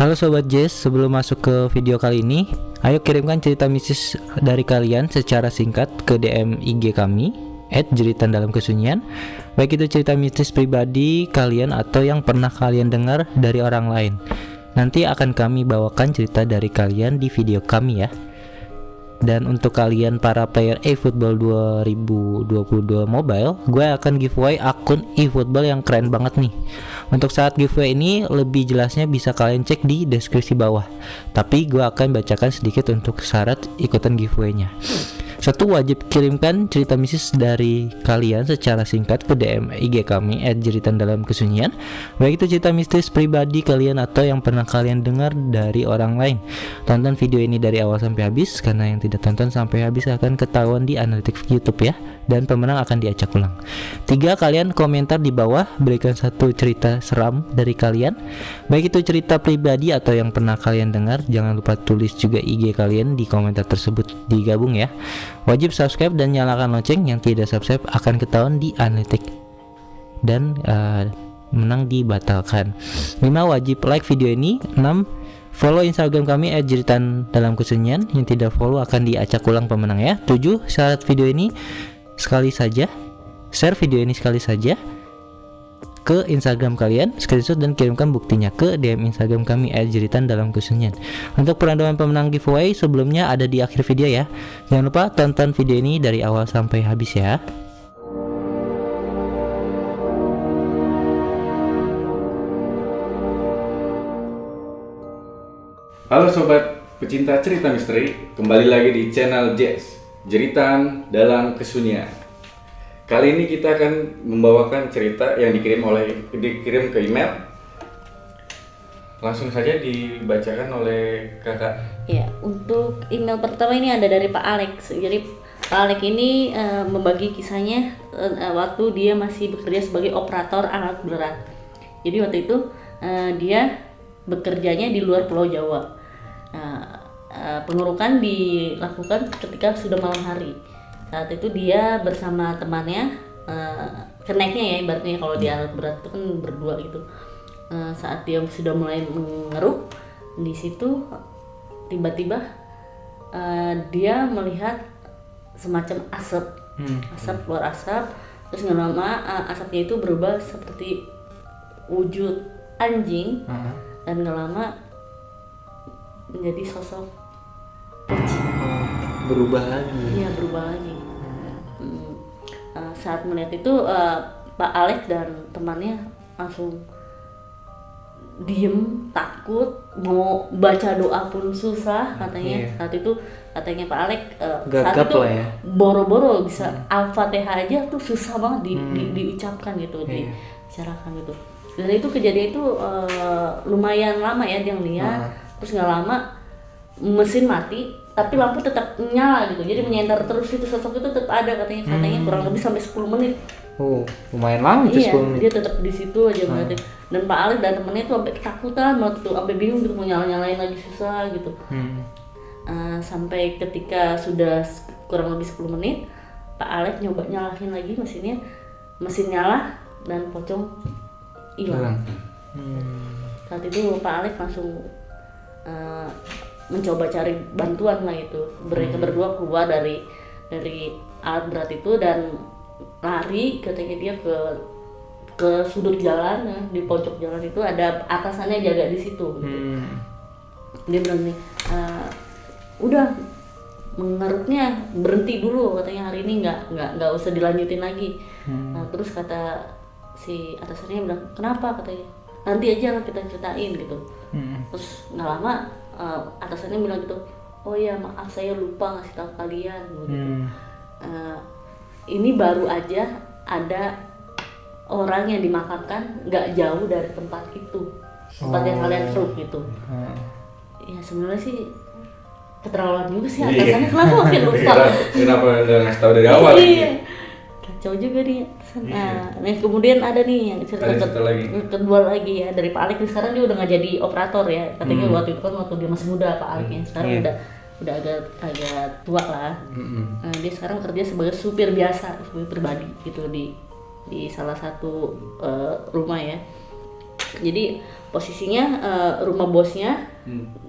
Halo Sobat Jazz, sebelum masuk ke video kali ini, ayo kirimkan cerita mistis dari kalian secara singkat ke DM IG kami @jeritandalamkesunyian. Baik itu cerita mistis pribadi kalian atau yang pernah kalian dengar dari orang lain. Nanti akan kami bawakan cerita dari kalian di video kami ya. Dan untuk kalian para player eFootball 2022 mobile, gue akan giveaway akun eFootball yang keren banget nih. Untuk saat giveaway ini lebih jelasnya bisa kalian cek di deskripsi bawah. Tapi gue akan bacakan sedikit untuk syarat ikutan giveaway-nya. 1. Wajib kirimkan cerita mistis dari kalian secara singkat ke DM IG kami @jeritandalamkesunyian. Baik itu cerita mistis pribadi kalian atau yang pernah kalian dengar dari orang lain. Tonton video ini dari awal sampai habis, karena yang tidak tonton sampai habis akan ketahuan di analitik YouTube ya, dan pemenang akan diacak ulang. 3. Kalian komentar di bawah, berikan satu cerita seram dari kalian, baik itu cerita pribadi atau yang pernah kalian dengar. Jangan lupa tulis juga IG kalian di komentar tersebut, digabung ya. Wajib subscribe dan nyalakan lonceng, yang tidak subscribe akan ketahuan di analitik dan menang dibatalkan. 5. Wajib like video ini. 6. Follow Instagram kami @jeritandalamkesunyian, yang tidak follow akan diacak ulang pemenang ya. 7. Syarat video ini sekali saja, share video ini sekali saja ke Instagram kalian, screenshot dan kirimkan buktinya ke DM Instagram kami @jeritandalamkesunyian. Untuk penentuan pemenang giveaway sebelumnya ada di akhir video ya. Jangan lupa tonton video ini dari awal sampai habis ya. Halo sobat pecinta cerita misteri, kembali lagi di channel Jazz, Jeritan Dalam Kesunyian. Kali ini kita akan membawakan cerita yang dikirim ke email. Langsung saja dibacakan oleh kakak. Ya, untuk email pertama ini ada dari Pak Alex. Jadi Pak Alex ini membagi kisahnya waktu dia masih bekerja sebagai operator alat berat. Jadi waktu itu dia bekerjanya di luar Pulau Jawa. Pengurukan dilakukan ketika sudah malam hari. Saat itu dia bersama temannya, keneknya ya ibaratnya, kalau di alat berat itu kan berdua gitu. Saat dia sudah mulai mengeruk, di situ tiba-tiba dia melihat semacam asap, keluar asap, terus nggak lama asapnya itu berubah seperti wujud anjing, dan nggak lama menjadi sosok kucing. Berubah lagi. Iya, berubah lagi. Saat melihat itu Pak Alex dan temannya langsung diem, takut, mau baca doa pun susah katanya. Saat itu katanya Pak Alex saat itu ya, boro-boro bisa Al-Fatihah aja tuh susah banget diucapkan gitu, dibicarakan gitu. Dan itu kejadian itu lumayan lama ya dia lihat. Terus nggak lama mesin mati, tapi lampu tetap nyala gitu. Jadi menyenter terus, itu sosok itu tetap ada katanya kurang lebih sampai 10 menit. Oh, lumayan lama itu 10 menit. Dia tetap di situ aja berarti. Dan Pak Alex dan temennya tuh sampai ketakutan banget tuh, sampai bingung gitu mau nyalain lagi susah gitu. Sampai ketika sudah kurang lebih 10 menit, Pak Alex nyoba nyalain lagi mesinnya, mesin nyala dan pocong hilang. Saat itu Pak Alex langsung mencoba cari bantuan lah itu. Mereka berdua keluar dari alat berat itu dan lari, katanya dia ke sudut jalan, di pojok jalan itu ada atasannya jaga di situ gitu. Dia bilang nih, udah mengeruknya berhenti dulu katanya, hari ini nggak usah dilanjutin lagi. Nah, terus kata si atasannya bilang, kenapa katanya, nanti aja lah kita ceritain gitu. Terus nggak lama atasannya bilang gitu, oh ya maaf saya lupa ngasih tahu kalian gitu. Ini baru aja ada orang yang dimakamkan nggak jauh dari tempat itu, tempat yang kalian seruk gitu. Ya sebenarnya sih keterlaluan juga sih atasannya, kenapa makin lupa? Kenapa nggak ngasih tahu dari awal? Iya, kacau juga dia. Nah, kemudian ada nih yang cerita kedua lagi ya dari Pak Alex. Sekarang dia udah nggak jadi operator ya, katanya waktu itu kan waktu dia masih muda Pak Alex ya. Sekarang udah agak tua lah. Nah, dia sekarang kerja sebagai supir biasa, supir pribadi gitu di salah satu rumah ya. Jadi posisinya rumah bosnya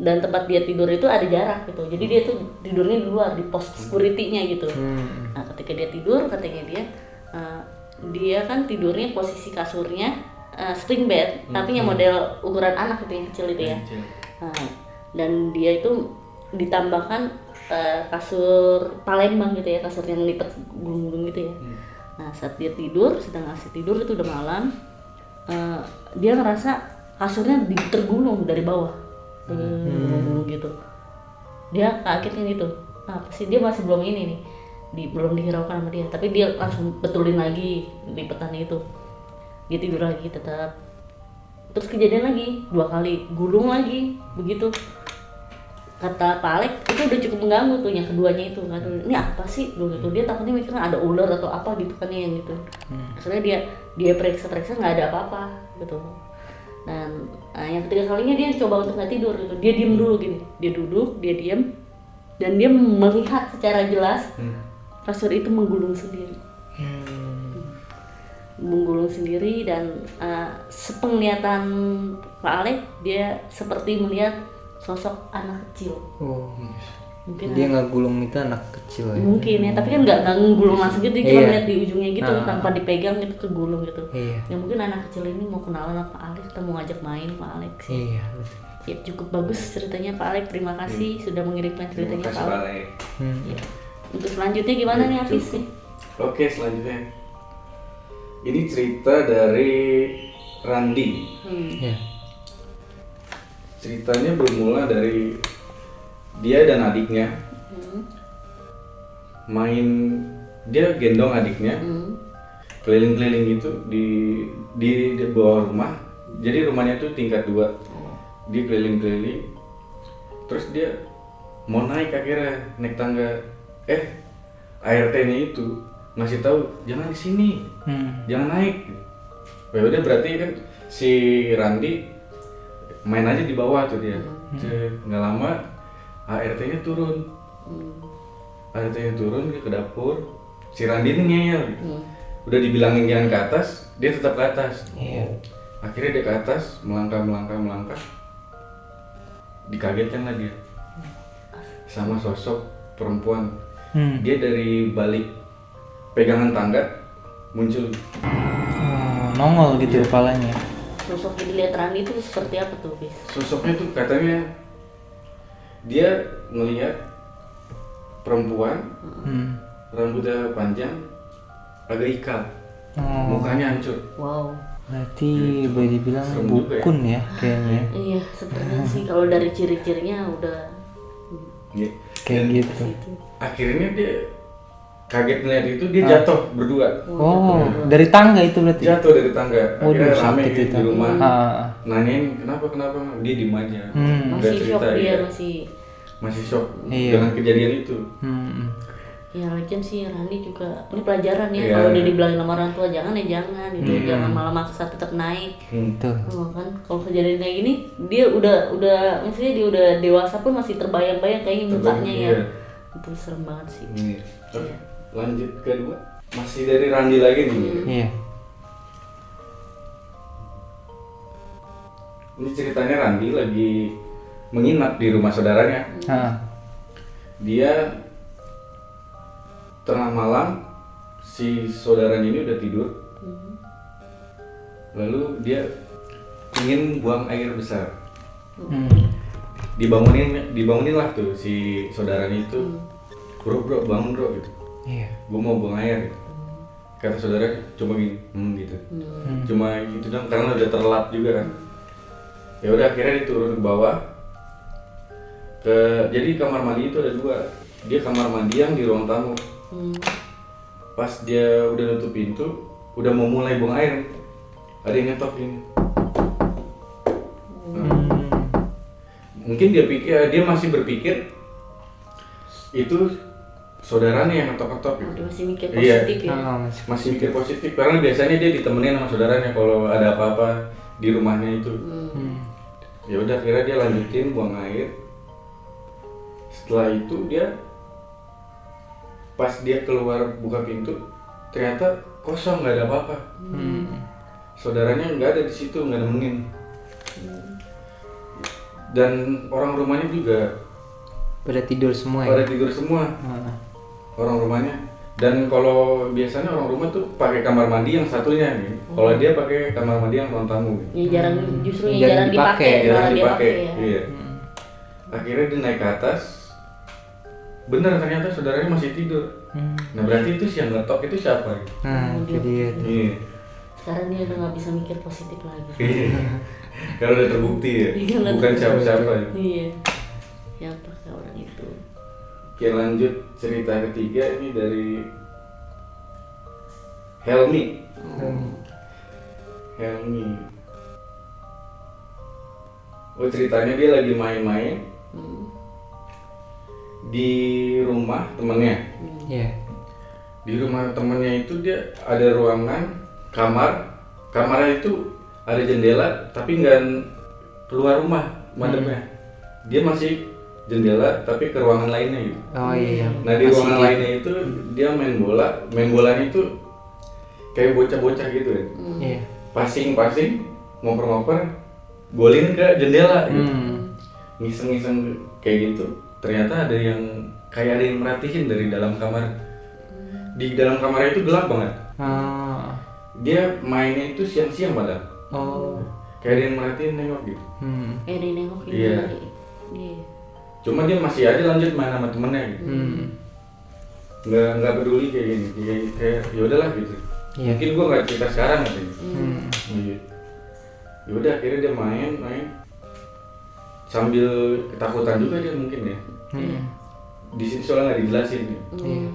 dan tempat dia tidur itu ada jarak gitu. Jadi dia tuh tidurnya di luar di pos security-nya gitu. Nah, ketika dia tidur katanya dia kan tidurnya posisi kasurnya spring bed, tapi yang model ukuran anak itu yang kecil itu ya. Nah, dan dia itu ditambahkan kasur Palembang gitu ya, kasur yang lipat gulung-gulung gitu ya. Nah, saat dia tidur, sedang asik tidur itu udah malam, dia ngerasa kasurnya tergulung dari bawah, tergulung gitu. Dia kagetnya gitu, apa sih, dia masih belum ini nih, belum dihiraukan sama dia, tapi dia langsung betulin lagi lipetannya itu. Dia tidur lagi tetap, terus kejadian lagi 2 kali, gulung lagi begitu. Kata Pak Alek itu udah cukup mengganggu tuh yang keduanya itu kan, ini apa sih gitu. Dia takutnya mikirnya ada ular atau apa gitu kan yang gitu. Akhirnya dia periksa nggak ada apa-apa gitu. Dan yang ketiga kalinya dia coba untuk nggak tidur gitu, dia diem dulu gini, dia duduk, dia diem, dan dia melihat secara jelas kasur itu menggulung sendiri. Menggulung sendiri, dan sepenglihatan Pak Alek dia seperti melihat sosok anak kecil. Mungkin Dia nggak gulung itu anak kecil ya. Mungkin ya, tapi kan nggak gulung langsung gitu, dia cuma Iya. lihat di ujungnya gitu tanpa dipegang gitu kegulung gitu. Iya. Ya mungkin anak kecil ini mau kenalan sama Pak Alex, kita mau ngajak main Pak Alex sih. Iya. Ya cukup bagus ceritanya Pak Alex, terima kasih sudah mengirimkan Terima ceritanya kasih Pak Alex. Balek. Ya. Untuk selanjutnya gimana nih Hafiz Cukup. nih? Oke, selanjutnya ini cerita dari Randi. Iya. Ceritanya bermula dari dia dan adiknya main, dia gendong adiknya keliling-keliling gitu di bawah rumah. Jadi rumahnya tuh tingkat 2, dia keliling-keliling, terus dia mau naik, akhirnya naik tangga, ART-nya itu ngasih tahu jangan di sini, jangan naik. Ya udah, berarti kan si Randi main aja di bawah tuh dia. Nggak lama ART-nya turun. ART-nya turun, dia ke dapur. Si Randi ini ngeyel gitu. Udah dibilangin jangan ke atas, dia tetap ke atas. Akhirnya dia ke atas, melangkah. Dikagetkan lah dia sama sosok perempuan. Dia dari balik pegangan tangga muncul. Nongol gitu kepalanya. Sosok yang dilihat Randi itu seperti apa tuh, Bis? Sosoknya tuh katanya dia ngelihat perempuan, rambutnya panjang, agak ikal, mukanya hancur. Wow. Berarti boleh dibilang Serem juga ya. bukun ya kayaknya. Iya, sepertinya sih kalau dari ciri-cirinya udah Ya. Kayak Dan gitu. itu. akhirnya dia kaget ngeliat itu, dia jatuh berdua. Oh, dari tangga itu berarti. Jatuh dari tangga. Akhirnya Waduh, rame sakit gitu itu. di rumah. Ah. Nanyain kenapa, dia diem aja. Nggak Masih shock cerita, dia, ya. masih shock Iya. dengan kejadian itu. ya lagian sih Randi juga ini pelajaran ya, Iya. kalau dia dibilangin sama orang tua jangan ya jangan gitu, jangan malah maksa tetap naik. Tuh. Oh, kan kalau kejadian kayak gini dia udah maksudnya dia udah dewasa pun masih terbayang-bayang kayaknya mukanya ya. Iya. Itu serem banget sih. Ini. Oke, lanjut kedua. Masih dari Randi lagi nih. Iya. Ini ceritanya Randi lagi menginap di rumah saudaranya. Dia tengah malam, si saudaranya ini udah tidur. Lalu dia ingin buang air besar. Dibangunin lah tuh si saudaranya itu. Bro bangun bro gitu. Iya. Gue mau buang air gitu. Kata saudara cuma gini, gitu. Cuma gitu dong, karena udah terlelap juga kan. Ya udah, akhirnya dia turun ke bawah. Jadi kamar mandi itu ada 2. Dia kamar mandi yang di ruang tamu. Pas dia udah nutup pintu, udah mau mulai buang air, ada yang ngetok ini. Mungkin dia masih berpikir itu saudaranya yang ngetok-ngetok gitu. Dia masih mikir Iya. positif ya. Masih mikir positif, karena biasanya dia ditemenin sama saudaranya kalau ada apa-apa di rumahnya itu. Ya udah, akhirnya dia lanjutin buang air. Setelah itu pas dia keluar buka pintu, ternyata kosong, nggak ada apa-apa. Saudaranya nggak ada di situ, nggak nemenin. Dan orang rumahnya juga pada tidur semua ya. pada tidur semua orang rumahnya. Dan kalau biasanya orang rumah tuh pakai kamar mandi yang satunya nih. Kalau dia pakai kamar mandi yang ruang tamu gitu. Ya jarang, justru yang Jarang jarang dipakai, Jarang malah dia dipakai. pakai ya. Iya. Akhirnya dia naik ke atas. Bener, ternyata saudaranya masih tidur. Nah berarti itu yang ngetok itu siapa? Gitu? Nah, itu dia. Iya. Sekarang dia udah nggak bisa mikir positif lagi. Iya. Karena udah terbukti ya. Iya, udah Bukan siapa-siapa. Ya. Iya. Siapa orang itu? Oke, lanjut cerita ketiga ini dari Helmi. Helmi. Oh, ceritanya dia lagi main-main di rumah temennya. Iya. Di rumah temennya itu dia ada ruangan kamar. Kamarnya itu ada jendela tapi nggak keluar rumah madepnya. Dia masih jendela tapi ke ruangan lainnya gitu. Oh iya. Nah di ruangan lainnya itu dia main bola. Main bolanya itu kayak bocah-bocah gitu ya. Iya. Passing, ngoper-ngoper, golin ke jendela gitu. Ngiseng-ngiseng kayak gitu. Ternyata ada yang kayak ada yang merhatiin dari dalam kamar. Di dalam kamarnya itu gelap banget. Dia mainnya itu siang-siang padahal. Oh. Kayak ada yang merhatiin, nengok gitu. Kayak dia nengok gitu. Iya. Iya. Cuma dia masih aja lanjut main sama temennya gitu. Nggak peduli kayak gini. Kayak ya udahlah gitu. Iya. Mungkin gua nggak cerita sekarang katanya. Iya. Ya udah akhirnya dia main sambil ketakutan juga dia mungkin ya. Di sini soalnya nggak dijelasin.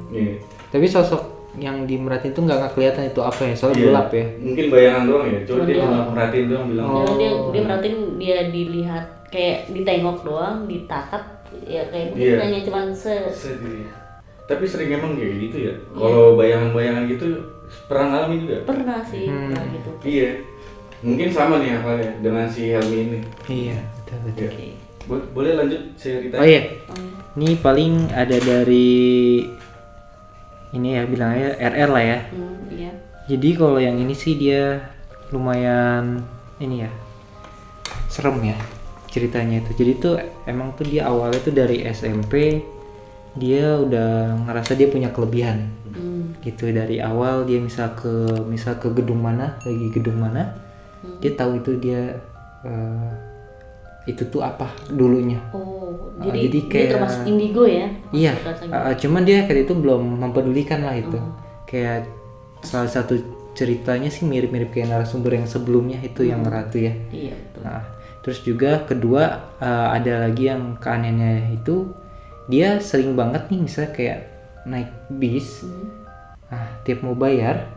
Iya. Tapi sosok yang dimerhatiin itu nggak kelihatan itu apa ya, soalnya Iya. gelap ya. Mungkin bayangan doang ya. Coba dia Iya. cuma merhatiin doang bilang. Dia merhatiin, dia dilihat kayak ditengok doang, ditatap ya kayak mungkin Iya. hanya cuman Sedih. Tapi sering emang kayak gitu ya. Kalau bayangan-bayangan gitu pernah ngalamin juga. pernah sih pernah gitu. Iya. Mungkin sama nih halnya dengan si Helmi ini. Iya, betul. Iya. Boleh lanjut cerita? Oh iya. Ini paling ada dari ini ya, bilangnya RR lah ya. Iya. Jadi kalau yang ini sih dia lumayan ini ya, serem ya ceritanya itu. Jadi tuh emang tuh dia awalnya tuh dari SMP dia udah ngerasa dia punya kelebihan. Gitu dari awal dia misal ke gedung mana, dia tahu itu dia itu tuh apa dulunya. Oh, jadi dia kayak termasuk indigo ya? Iya, Katanya. cuman dia kayak itu belum mempedulikan lah itu. Kayak salah satu ceritanya sih mirip-mirip kayak narasumber yang sebelumnya itu yang Ratu ya. Iya betul. Nah, terus juga kedua ada lagi yang keanehannya itu dia sering banget nih misalnya kayak naik bis. Nah, tiap mau bayar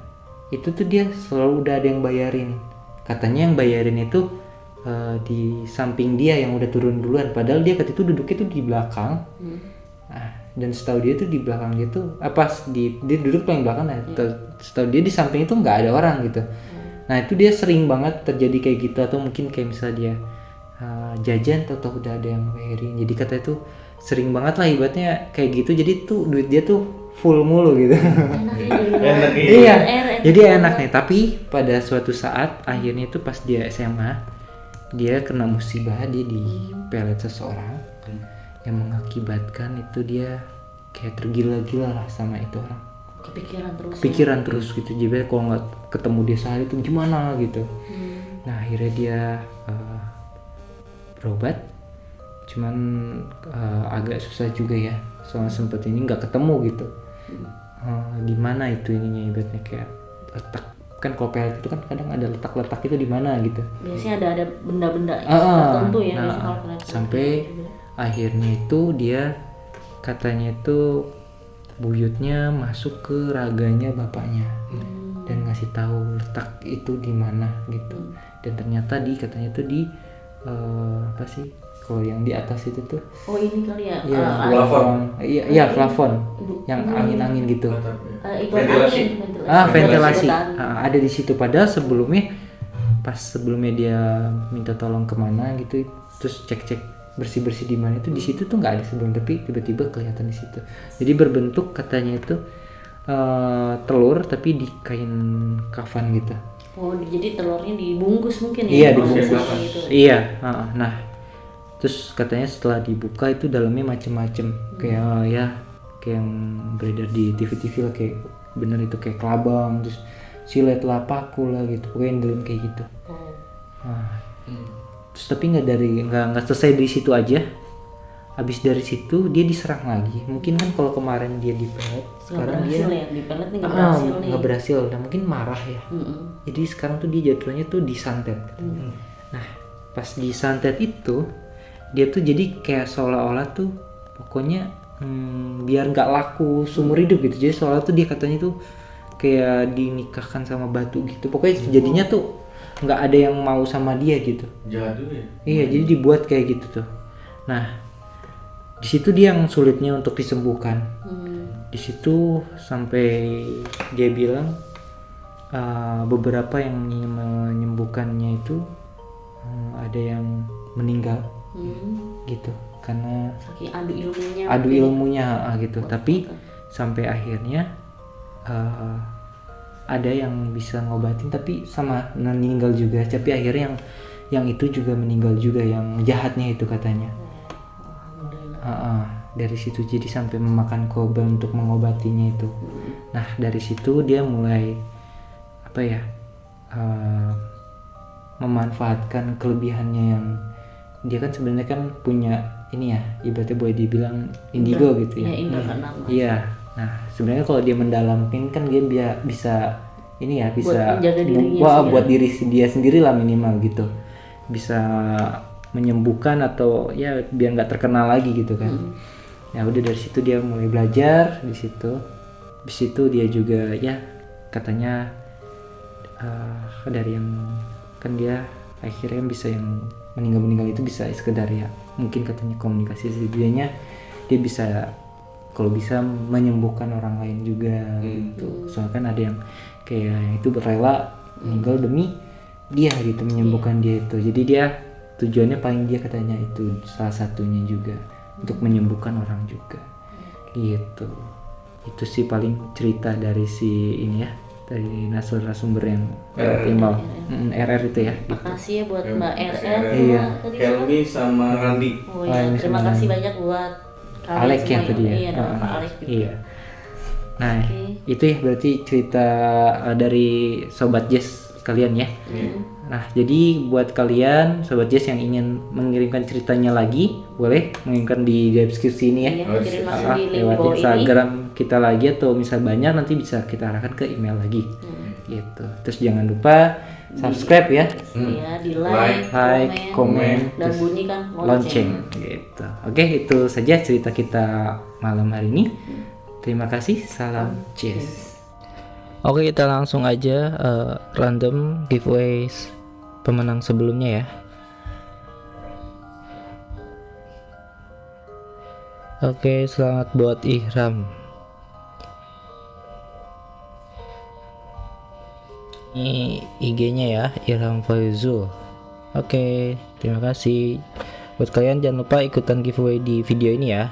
itu tuh dia selalu udah ada yang bayarin. Katanya yang bayarin itu di samping dia yang udah turun duluan, padahal dia ketika itu duduknya tuh di belakang. Nah, dan setahu dia tuh di belakang dia tuh dia duduk paling belakang. Nah, setahu dia di samping itu nggak ada orang gitu. Nah itu dia sering banget terjadi kayak gitu, atau mungkin kayak misalnya dia jajan atau udah ada yang bayarin. Jadi katanya tuh sering banget lah ibaratnya kayak gitu. Jadi tuh duit dia tuh full mulu gitu. Enak Iya. Jadi enak nih. Tapi pada suatu saat akhirnya itu pas dia SMA dia kena musibah, dia dipelet seseorang yang mengakibatkan itu dia kayak tergila-gila lah sama itu orang. Kepikiran terus gitu. Jadi kalau nggak ketemu dia sehari itu gimana gitu. Nah akhirnya dia berobat, cuman agak susah juga ya, soalnya sempet ini nggak ketemu gitu. Di mana itu ininya ibaratnya kayak letak, kan kalau pelet itu kan kadang ada letak-letak itu di mana gitu. Biasanya ada benda-benda tertentu ya. Nah, sampai akhirnya itu dia katanya itu buyutnya masuk ke raganya bapaknya dan ngasih tahu letak itu di mana gitu. Dan ternyata katanya itu di apa sih kalau yang di atas itu tuh? Oh ini kali ya. Plafon. Iya plafon yang angin-angin gitu. Ventilasi. Ventilasi. Ada di situ. Padahal sebelumnya dia minta tolong kemana gitu, terus cek bersih di mana itu di situ tuh nggak ada sebelum, tapi tiba-tiba kelihatan di situ. Jadi berbentuk katanya itu telur tapi di kain kafan gitu. Oh, jadi telurnya dibungkus mungkin ya? Iya, Proses dibungkus. apa gitu. Iya, nah terus katanya setelah dibuka itu dalamnya macem-macem kayak ya kayak yang beredar di TV-TV lah, kayak bener itu kayak kelabang, terus silet lah, paku lah gitu, pokoknya yang dalam kayak gitu. Oh. Nah, terus tapi nggak selesai di situ aja. Habis dari situ dia diserang lagi. Mungkin kan kalau kemarin dia dipelet, Nggak sekarang berhasil dia ya, dipelet nih nggak berhasil nih. nggak berhasil. Dan mungkin marah ya. Jadi sekarang tuh dia jatuhnya tuh disantet katanya. Nah, pas disantet itu dia tuh jadi kayak seolah-olah tuh pokoknya biar nggak laku seumur hidup gitu. Jadi seolah tuh dia katanya tuh kayak dinikahkan sama batu gitu. Pokoknya jadinya tuh nggak ada yang mau sama dia gitu. Jadul ya. Iya, jadi dibuat kayak gitu tuh. Nah, di situ dia yang sulitnya untuk disembuhkan. Di situ sampai dia bilang beberapa yang menyembuhkannya itu ada yang meninggal gitu karena Saking adu ilmunya. gitu. Tapi sampai akhirnya ada yang bisa ngobatin tapi sama meninggal juga. Tapi akhirnya yang itu juga meninggal juga, yang jahatnya itu katanya. Dari situ jadi sampai memakan korban untuk mengobatinya itu. Nah, dari situ dia mulai apa ya, memanfaatkan kelebihannya yang dia kan sebenarnya kan punya ini ya, ibaratnya boleh dibilang indigo gitu ya. Iya, indra keenam. Iya. Nah, sebenarnya kalau dia mendalamin kan dia bisa ini ya, bisa Buat menjaga dirinya buat diri dia sendiri lah minimal gitu. Bisa menyembuhkan atau ya biar nggak terkenal lagi gitu kan. Ya udah dari situ dia mulai belajar di situ. Di situ dia juga ya katanya dari yang kan dia akhirnya bisa yang meninggal itu bisa sekedar ya mungkin katanya komunikasi setidaknya dia bisa kalau bisa menyembuhkan orang lain juga gitu. Soalnya kan ada yang kayak yang itu rela meninggal demi dia gitu, menyembuhkan dia itu. Jadi dia tujuannya paling dia katanya itu salah satunya juga untuk menyembuhkan orang juga gitu. Itu sih paling cerita dari si ini ya, dari narasumber yang email RR itu ya. Makasih ya buat Mbak RR. Iya. Helmi sama Randi. Oh iya, terima kasih banyak buat kalian Alek ya semua tadi ya. Iya, dan Pak Alek juga. Iya. Nah, itu ya berarti cerita dari Sobat Jazz kalian ya. Nah, jadi buat kalian Sobat Jazz yang ingin mengirimkan ceritanya lagi, boleh mengirimkan di deskripsi ini ya. Iya, kirim langsung di link di Lewat bawah ini. Instagram kita lagi atau misal banyak nanti bisa kita arahkan ke email lagi. Gitu. Terus jangan lupa subscribe ya. Iya, di like, komen, dan terus bunyikan lonceng gitu. Oke, itu saja cerita kita malam hari ini. Terima kasih, salam jazz. Oke, kita langsung aja random giveaways pemenang sebelumnya ya. Oke, selamat buat Ihram. Ini IG-nya ya, Ihram Faizul. Oke, terima kasih. Buat kalian jangan lupa ikutan giveaway di video ini ya.